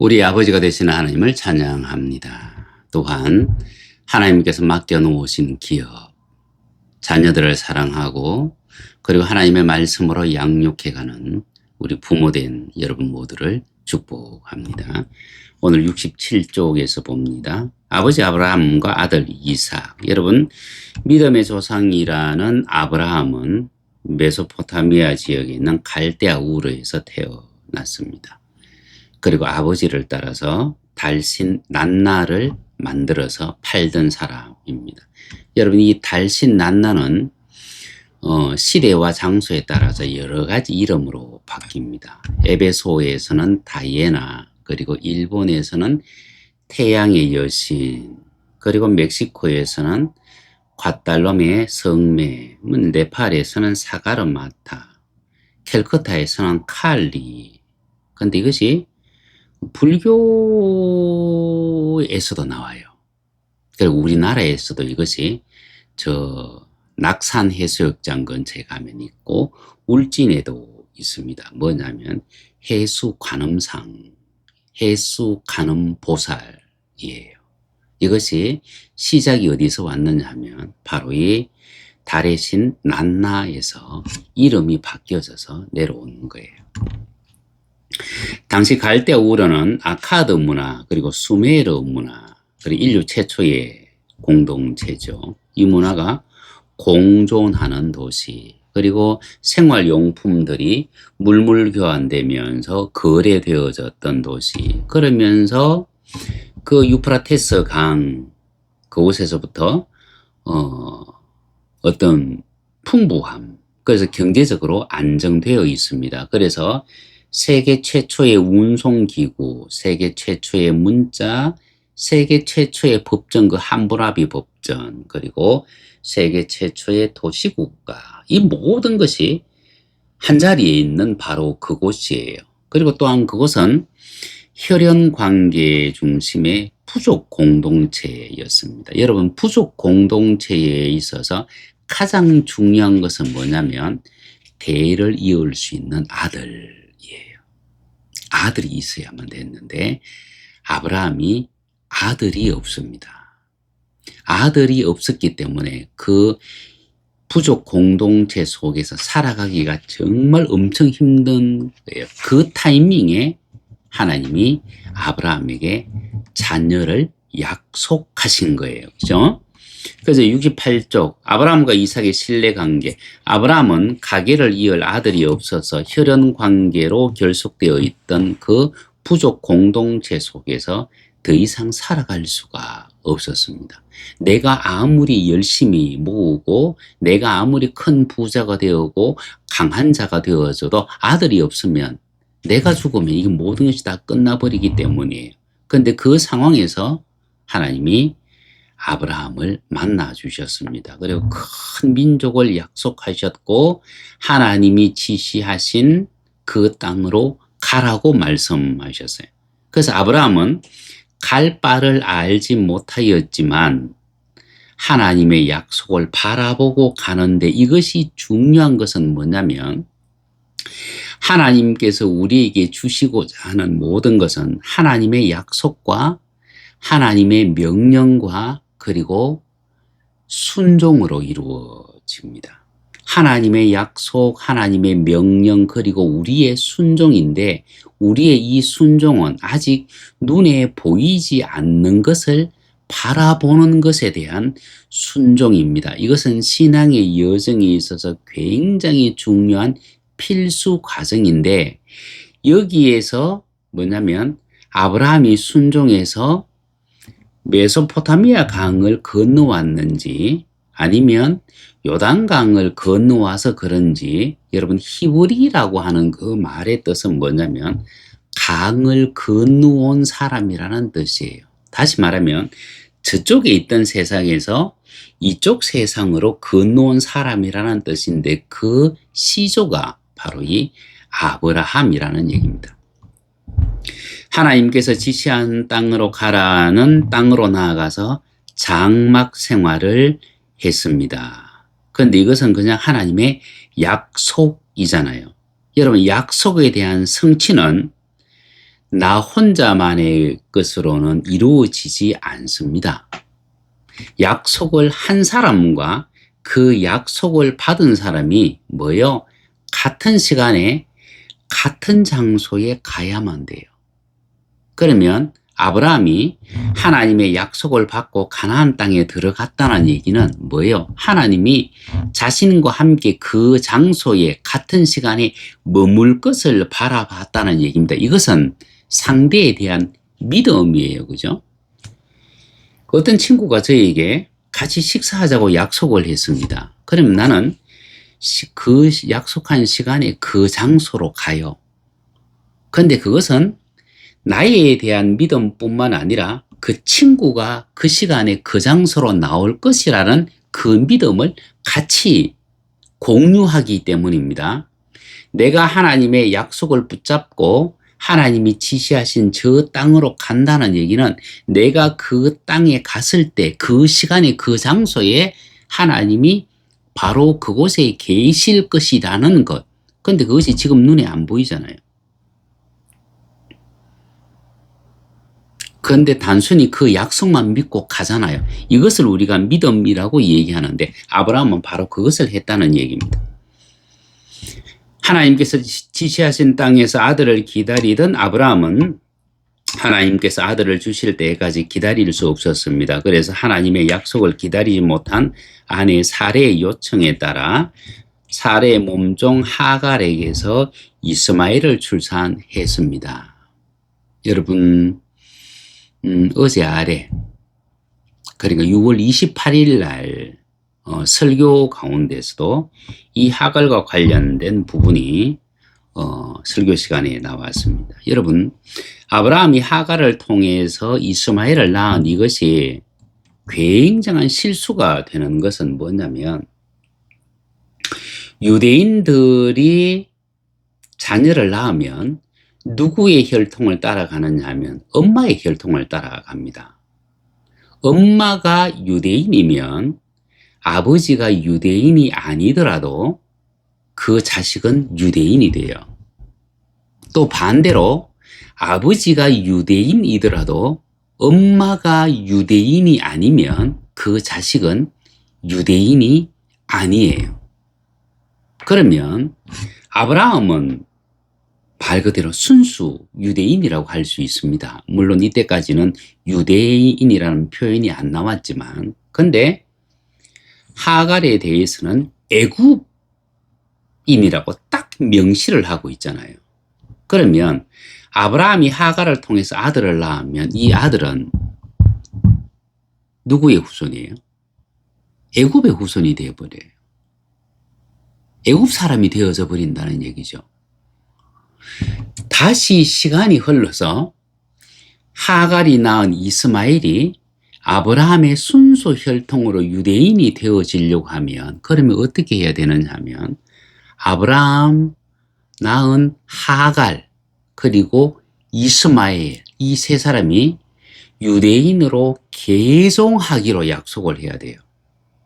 우리 아버지가 되시는 하나님을 찬양합니다. 또한 하나님께서 맡겨놓으신 기업, 자녀들을 사랑하고 그리고 하나님의 말씀으로 양육해가는 우리 부모된 여러분 모두를 축복합니다. 오늘 67쪽에서 봅니다. 아버지 아브라함과 아들 이삭. 여러분, 믿음의 조상이라는 아브라함은 메소포타미아 지역에 있는 갈대아 우르에서 태어났습니다. 그리고 아버지를 따라서 달신 난나를 만들어서 팔던 사람입니다. 여러분, 이 달신 난나는 시대와 장소에 따라서 여러 가지 이름으로 바뀝니다. 에베소에서는 다이애나, 그리고 일본에서는 태양의 여신, 그리고 멕시코에서는 과달롬의 성매, 네팔에서는 사가르마타, 캘커타에서는 칼리. 근데 이것이 불교에서도 나와요. 그리고 우리나라에서도 이것이 낙산 해수욕장 근처에 가면 있고 울진에도 있습니다. 뭐냐면 해수관음상, 해수관음보살이에요. 이것이 시작이 어디서 왔느냐 하면 바로 이 달의 신 난나에서 이름이 바뀌어져서 내려오는 거예요. 당시 갈대아 우르는 아카드 문화, 그리고 수메르 문화, 그리고 인류 최초의 공동체죠. 이 문화가 공존하는 도시, 그리고 생활용품들이 물물 교환되면서 거래되어졌던 도시. 그러면서 그 유프라테스 강 그곳에서부터 어떤 풍부함, 그래서 경제적으로 안정되어 있습니다. 그래서 세계 최초의 운송기구, 세계 최초의 문자, 세계 최초의 법정, 그 함부라비 법전, 그리고 세계 최초의 도시국가, 이 모든 것이 한자리에 있는 바로 그곳이에요. 그리고 또한 그곳은 혈연관계 중심의 부족 공동체였습니다. 여러분, 부족 공동체에 있어서 가장 중요한 것은 뭐냐면 대를 이을 수 있는 아들이에요. 아들이 있어야만 됐는데 아브라함이 아들이 없습니다. 아들이 없었기 때문에 그 부족 공동체 속에서 살아가기가 정말 엄청 힘든 거예요. 그 타이밍에 하나님이 아브라함에게 자녀를 약속하신 거예요. 그죠? 그래서 68쪽 아브라함과 이삭의 신뢰관계. 아브라함은 가계를 이을 아들이 없어서 혈연관계로 결속되어 있던 그 부족 공동체 속에서 더 이상 살아갈 수가 없었습니다. 내가 아무리 열심히 모으고 내가 아무리 큰 부자가 되고 강한 자가 되어져도 아들이 없으면 내가 죽으면 이 모든 것이 다 끝나버리기 때문이에요. 그런데 그 상황에서 하나님이 아브라함을 만나 주셨습니다. 그리고 큰 민족을 약속하셨고 하나님이 지시하신 그 땅으로 가라고 말씀하셨어요. 그래서 아브라함은 갈 바를 알지 못하였지만 하나님의 약속을 바라보고 가는데 이것이 중요한 것은 뭐냐면 하나님께서 우리에게 주시고자 하는 모든 것은 하나님의 약속과 하나님의 명령과 그리고 순종으로 이루어집니다. 하나님의 약속, 하나님의 명령, 그리고 우리의 순종인데 우리의 이 순종은 아직 눈에 보이지 않는 것을 바라보는 것에 대한 순종입니다. 이것은 신앙의 여정에 있어서 굉장히 중요한 필수 과정인데 여기에서 뭐냐면 아브라함이 순종해서 메소포타미아 강을 건너왔는지 아니면 요단강을 건너와서 그런지 여러분 히브리라고 하는 그 말의 뜻은 뭐냐면 강을 건너온 사람이라는 뜻이에요. 다시 말하면 저쪽에 있던 세상에서 이쪽 세상으로 건너온 사람이라는 뜻인데 그 시조가 바로 이 아브라함이라는 얘기입니다. 하나님께서 지시한 땅으로 가라는 땅으로 나아가서 장막 생활을 했습니다. 그런데 이것은 그냥 하나님의 약속이잖아요. 여러분, 약속에 대한 성취는 나 혼자만의 것으로는 이루어지지 않습니다. 약속을 한 사람과 그 약속을 받은 사람이 뭐요? 같은 시간에 같은 장소에 가야만 돼요. 그러면 아브라함이 하나님의 약속을 받고 가나안 땅에 들어갔다는 얘기는 뭐예요? 하나님이 자신과 함께 그 장소에 같은 시간에 머물 것을 바라봤다는 얘기입니다. 이것은 상대에 대한 믿음이에요. 그죠? 어떤 친구가 저에게 같이 식사하자고 약속을 했습니다. 그러면 나는 그 약속한 시간에 그 장소로 가요. 근데 그것은 나에 대한 믿음뿐만 아니라 그 친구가 그 시간에 그 장소로 나올 것이라는 그 믿음을 같이 공유하기 때문입니다. 내가 하나님의 약속을 붙잡고 하나님이 지시하신 저 땅으로 간다는 얘기는 내가 그 땅에 갔을 때 그 시간에 그 장소에 하나님이 바로 그곳에 계실 것이라는 것. 근데 그것이 지금 눈에 안 보이잖아요. 그런데 단순히 그 약속만 믿고 가잖아요. 이것을 우리가 믿음이라고 얘기하는데 아브라함은 바로 그것을 했다는 얘기입니다. 하나님께서 지시하신 땅에서 아들을 기다리던 아브라함은 하나님께서 아들을 주실 때까지 기다릴 수 없었습니다. 그래서 하나님의 약속을 기다리지 못한 아내 사레의 요청에 따라 사레의 몸종 하갈에게서 이스마엘을 출산했습니다. 여러분 어제 아래 그러니까 6월 28일 날 설교 가운데서도 이 하갈과 관련된 부분이 설교 시간에 나왔습니다. 여러분 아브라함이 하갈을 통해서 이스마엘을 낳은 이것이 굉장한 실수가 되는 것은 뭐냐면 유대인들이 자녀를 낳으면 누구의 혈통을 따라가느냐 하면 엄마의 혈통을 따라갑니다. 엄마가 유대인이면 아버지가 유대인이 아니더라도 그 자식은 유대인이 돼요. 또 반대로 아버지가 유대인이더라도 엄마가 유대인이 아니면 그 자식은 유대인이 아니에요. 그러면 아브라함은 말 그대로 순수 유대인이라고 할 수 있습니다. 물론 이때까지는 유대인이라는 표현이 안 나왔지만 근데 하갈에 대해서는 애굽인이라고 딱 명시를 하고 있잖아요. 그러면 아브라함이 하갈을 통해서 아들을 낳으면 이 아들은 누구의 후손이에요? 애굽의 후손이 되어버려요. 애굽 사람이 되어져 버린다는 얘기죠. 다시 시간이 흘러서 하갈이 낳은 이스마엘이 아브라함의 순수 혈통으로 유대인이 되어지려고 하면 그러면 어떻게 해야 되느냐 하면 아브라함 낳은 하갈 그리고 이스마엘 이 세 사람이 유대인으로 개종하기로 약속을 해야 돼요.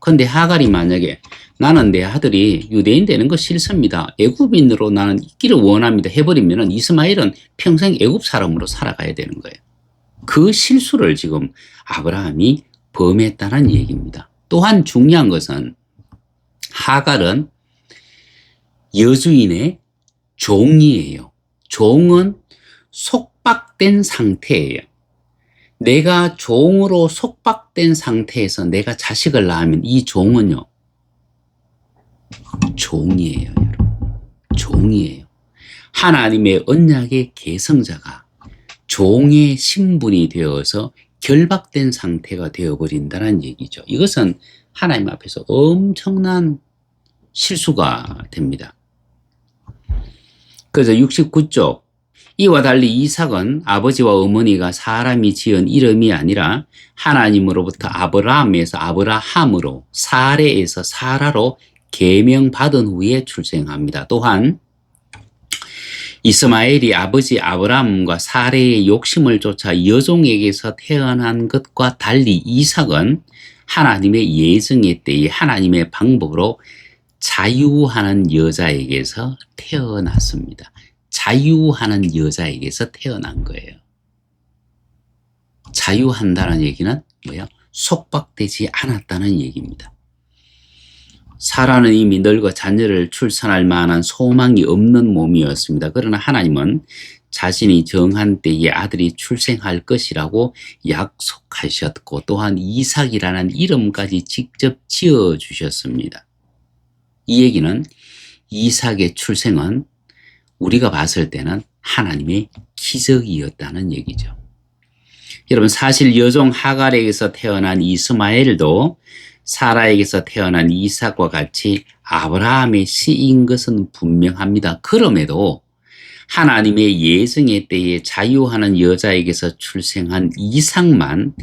근데 하갈이 만약에 나는 내 아들이 유대인 되는 거 싫습니다. 애굽인으로 나는 있기를 원합니다. 해버리면 이스마엘은 평생 애굽 사람으로 살아가야 되는 거예요. 그 실수를 지금 아브라함이 범했다는 얘기입니다. 또한 중요한 것은 하갈은 여주인의 종이에요. 종은 속박된 상태예요. 내가 종으로 속박된 상태에서 내가 자식을 낳으면 이 종은요. 종이에요. 여러분. 종이에요. 하나님의 언약의 계승자가 종의 신분이 되어서 결박된 상태가 되어버린다는 얘기죠. 이것은 하나님 앞에서 엄청난 실수가 됩니다. 그래서 69쪽 이와 달리 이삭은 아버지와 어머니가 사람이 지은 이름이 아니라 하나님으로부터 아브라함에서 아브라함으로 사레에서 사라로 계명받은 후에 출생합니다. 또한 이스마엘이 아버지 아브라함과 사레의 욕심을 쫓아 여종에게서 태어난 것과 달리 이삭은 하나님의 예정의 때에 하나님의 방법으로 자유하는 여자에게서 태어났습니다. 자유하는 여자에게서 태어난 거예요. 자유한다는 얘기는 뭐야? 속박되지 않았다는 얘기입니다. 사라는 이미 늙어 자녀를 출산할 만한 소망이 없는 몸이었습니다. 그러나 하나님은 자신이 정한 때에 아들이 출생할 것이라고 약속하셨고 또한 이삭이라는 이름까지 직접 지어주셨습니다. 이 얘기는 이삭의 출생은 우리가 봤을 때는 하나님의 기적이었다는 얘기죠. 여러분, 사실 여종 하갈에게서 태어난 이스마엘도 사라에게서 태어난 이삭과 같이 아브라함의 씨인 것은 분명합니다. 그럼에도 하나님의 예정의 때에 자유하는 여자에게서 출생한 이삭만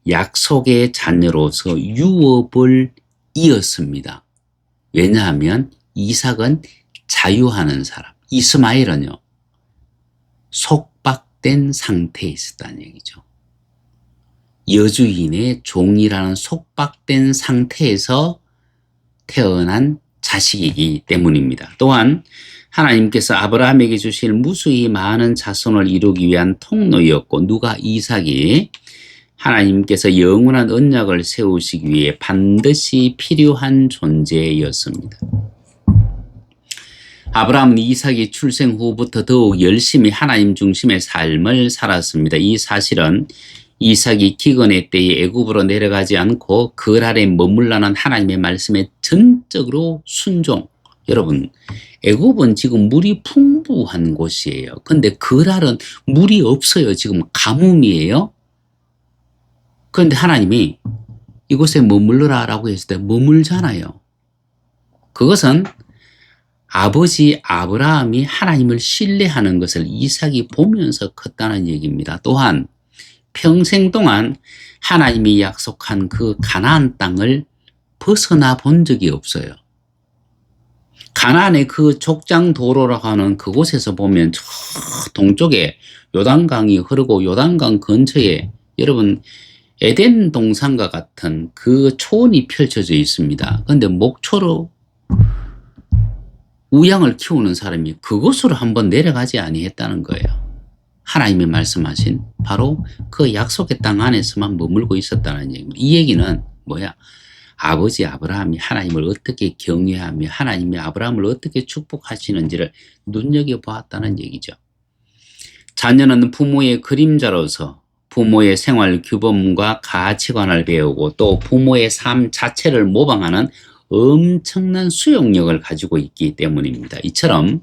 약속의 자녀로서 유업을 이었습니다. 왜냐하면 이삭은 자유하는 사람, 이스마엘은요 속박된 상태에 있었다는 얘기죠. 여주인의 종이라는 속박된 상태에서 태어난 자식이기 때문입니다. 또한 하나님께서 아브라함에게 주실 무수히 많은 자손을 이루기 위한 통로였고 누가 이삭이 하나님께서 영원한 언약을 세우시기 위해 반드시 필요한 존재였습니다. 아브라함은 이삭이 출생 후부터 더욱 열심히 하나님 중심의 삶을 살았습니다. 이 사실은 이삭이 기근의 때에 애굽으로 내려가지 않고 그 아래 머물라는 하나님의 말씀에 전적으로 순종. 여러분, 애굽은 지금 물이 풍부한 곳이에요. 근데 그랄은 물이 없어요. 지금 가뭄이에요. 그런데 하나님이 이곳에 머물러라 라고 했을 때 머물잖아요. 그것은 아버지 아브라함이 하나님을 신뢰하는 것을 이삭이 보면서 컸다는 얘기입니다. 또한 평생 동안 하나님이 약속한 그 가나안 땅을 벗어나 본 적이 없어요. 가나안의 그 족장 도로라고 하는 그곳에서 보면 저 동쪽에 요단강이 흐르고 요단강 근처에 여러분 에덴 동산과 같은 그 초원이 펼쳐져 있습니다. 그런데 목초로 우양을 키우는 사람이 그곳으로 한번 내려가지 아니했다는 거예요. 하나님이 말씀하신 바로 그 약속의 땅 안에서만 머물고 있었다는 얘기입니다. 이 얘기는 뭐야? 아버지 아브라함이 하나님을 어떻게 경외하며 하나님이 아브라함을 어떻게 축복하시는지를 눈여겨보았다는 얘기죠. 자녀는 부모의 그림자로서 부모의 생활 규범과 가치관을 배우고 또 부모의 삶 자체를 모방하는 엄청난 수용력을 가지고 있기 때문입니다. 이처럼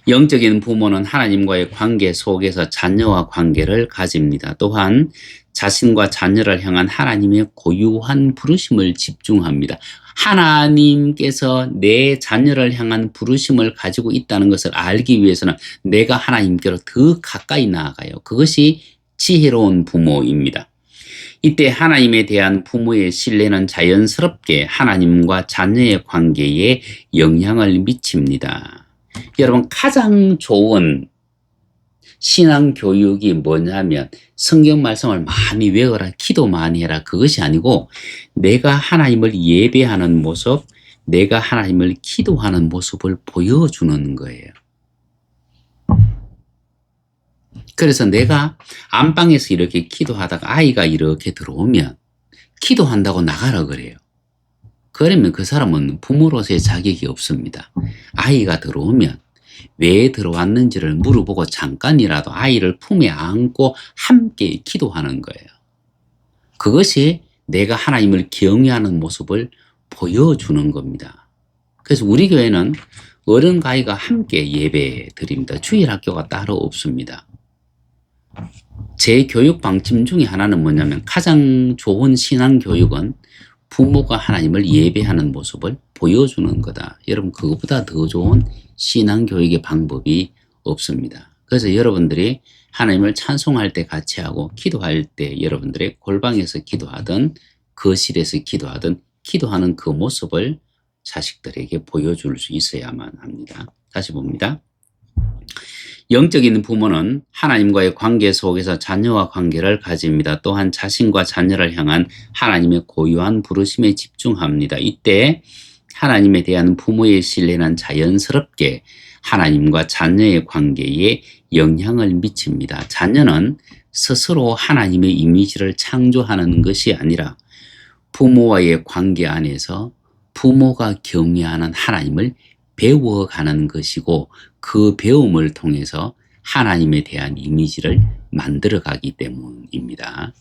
영적인 부모는 하나님과의 관계 속에서 자녀와 관계를 가집니다. 또한 자신과 자녀를 향한 하나님의 고유한 부르심을 집중합니다. 하나님께서 내 자녀를 향한 부르심을 가지고 있다는 것을 알기 위해서는 내가 하나님께로 더 가까이 나아가요. 그것이 지혜로운 부모입니다. 이때 하나님에 대한 부모의 신뢰는 자연스럽게 하나님과 자녀의 관계에 영향을 미칩니다. 여러분, 가장 좋은 신앙 교육이 뭐냐면 성경 말씀을 많이 외워라, 기도 많이 해라, 그것이 아니고 내가 하나님을 예배하는 모습, 내가 하나님을 기도하는 모습을 보여주는 거예요. 그래서 내가 안방에서 이렇게 기도하다가 아이가 이렇게 들어오면 기도한다고 나가라 그래요. 그러면 그 사람은 부모로서의 자격이 없습니다. 아이가 들어오면 왜 들어왔는지를 물어보고 잠깐이라도 아이를 품에 안고 함께 기도하는 거예요. 그것이 내가 하나님을 경외하는 모습을 보여주는 겁니다. 그래서 우리 교회는 어른과 아이가 함께 예배 드립니다. 주일학교가 따로 없습니다. 제 교육 방침 중에 하나는 뭐냐면 가장 좋은 신앙 교육은 부모가 하나님을 예배하는 모습을 보여주는 거다. 여러분, 그것보다 더 좋은 신앙 교육의 방법이 없습니다. 그래서 여러분들이 하나님을 찬송할 때 같이 하고 기도할 때 여러분들의 골방에서 기도하든 거실에서 기도하든 기도하는 그 모습을 자식들에게 보여줄 수 있어야만 합니다. 다시 봅니다. 영적인 부모는 하나님과의 관계 속에서 자녀와 관계를 가집니다. 또한 자신과 자녀를 향한 하나님의 고유한 부르심에 집중합니다. 이때 하나님에 대한 부모의 신뢰는 자연스럽게 하나님과 자녀의 관계에 영향을 미칩니다. 자녀는 스스로 하나님의 이미지를 창조하는 것이 아니라 부모와의 관계 안에서 부모가 경외하는 하나님을 배워가는 것이고, 그 배움을 통해서 하나님에 대한 이미지를 만들어가기 때문입니다.